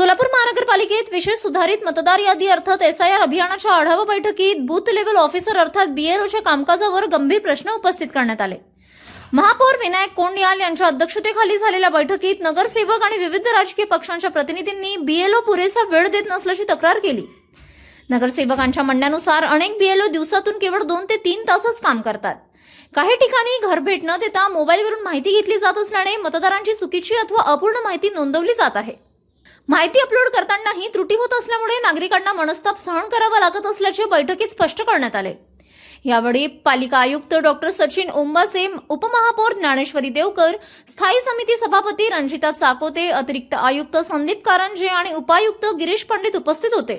सोलापूर महानगरपालिकेत विशेष सुधारित मतदार यादी अर्थात एसआयआर अभियानाच्या आढावा बैठकीत बूथ लेव्हल ऑफिसर अर्थात बीएलओच्या कामकाजावर गंभीर प्रश्न उपस्थित करण्यात आले। महापौर विनायक कोंडियाल यांच्या अध्यक्षतेखाली झालेल्या बैठकीत नगरसेवक आणि विविध राजकीय पक्षांच्या प्रतिनिधींनी बीएलओ पुरेसा वेळ देत नसल्याची तक्रार केली। नगरसेवकांच्या म्हणण्यानुसार अनेक बीएलओ दिवसातून केवळ 2 ते 3 तासच काम करतात। काही ठिकाणी घर भेट न देता मोबाईलवरून माहिती घेतली जात असल्याने मतदारांची चुकीची अथवा अपूर्ण माहिती नोंदवली जात आहे। माहिती अपलोड करतानाही त्रुटी होत असल्यामुळे नागरिकांना मनस्ताप सहन करावा लागत असल्याचे बैठकीत स्पष्ट करण्यात आले। यावेळी पालिका आयुक्त डॉक्टर सचिन ओंबासे, उपमहापौर ज्ञानेश्वरी देवकर, स्थायी समिती सभापती रंजिता चाकोते, अतिरिक्त आयुक्त संदीप कारंजे आणि उपायुक्त गिरीश पंडित उपस्थित होते।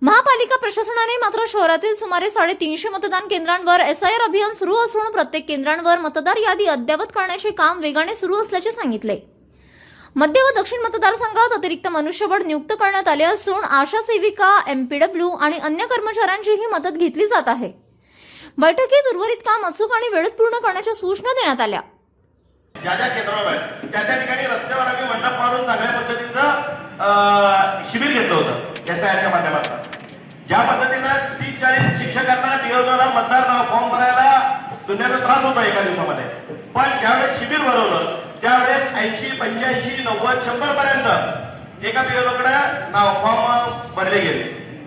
महापालिका प्रशासनाने मात्र शहरातील सुमारे 350 मतदान केंद्रांवर एसआयआर अभियान सुरू असून प्रत्येक केंद्रांवर मतदार यादी अद्ययावत करण्याचे काम वेगाने सुरू असल्याचे सांगितले। मध्य व दक्षिण मतदारसंघात अतिरिक्त मनुष्यबळ नियुक्त करण्यात आले असून आशा सेविका, एमपीडब्ल्यू आणि अन्य कर्मचाऱ्यांचीही मदत घेतली जात आहे। बैठकीत उर्वरित काम अचूक आणि वेळेत पूर्ण करण्याच्या सूचना देण्यात आल्या। ज्या केंद्रावर आहे त्या ठिकाणी रस्त्यावर आम्ही मंडप मारून चांगल्या पद्धतीचं शिबिर घेतलं होतं एसआयआरच्या माध्यमातून। ज्या पद्धतीनं 30-40 शिक्षकांना बीएलओला मतदार फॉर्म भरायला दुनियाचा त्रास होता एका दिवसामध्ये, पण ज्यावेळेस शिबिर भरवलं त्यावेळेस 80, 85, 90, 100 पर्यंत एका बीएलओकडे फॉर्म भरले गेले।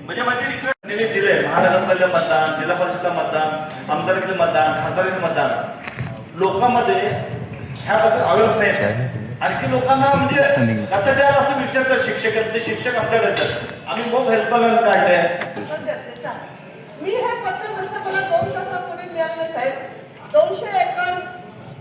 म्हणजे माझी रिक्वेस्ट दिले महानगरपालिका मतदान, जिल्हा परिषद मतदान, आमदारकीचे मतदान, खासदारकीचे मतदान लोकांमध्ये ह्याबद्दल अवेअरनेस नाही। आणखी लोकांना म्हणजे कसं द्याल असं विचारतात शिक्षक आमच्याकडे येतात। आम्ही खूप हेल्पलाईन काढले। मी हे पत्र जसं मला 2 तासापूर्वी मिळालं साहेब, 200 एकर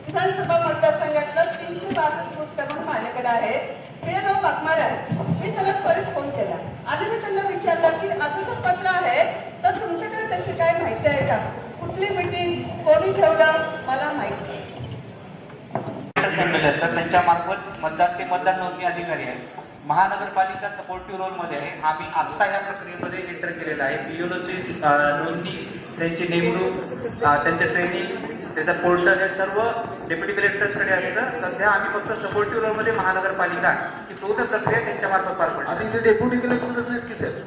विधानसभा मतदारसंघातलं 362 बूथ क्रमांक माझ्याकडे आहे। बीएलओ वाघमारे आहे। मी त्याला परत फोन केला आणि मी त्यांना विचारलं की असं पत्र आहे तर तुमच्याकडे त्याची काय माहिती आहे का, कुठली मीटिंग कोणी ठेवलं मला माहिती नाही। सर त्यांच्या मार्फत मतदार ते मतदार नोंदणी अधिकारी आहे। महानगरपालिका सपोर्टिव्ह रोल मध्ये आहे। आम्ही आता या प्रक्रियेमध्ये एंटर केलेला आहे। बीएलओची नोंदणी, त्यांची नेमणूक, त्यांचे ट्रेनिंग, त्याचा पोर्टल हे सर्व डेप्युटी कलेक्टर्सकडे असतं। सध्या आम्ही फक्त सपोर्टिव्ह रोल मध्ये महानगरपालिका ही पूर्ण प्रक्रिया त्यांच्या मार्फत पार पडते। आणि डेप्युटी कलेक्टरच नाहीत की सर?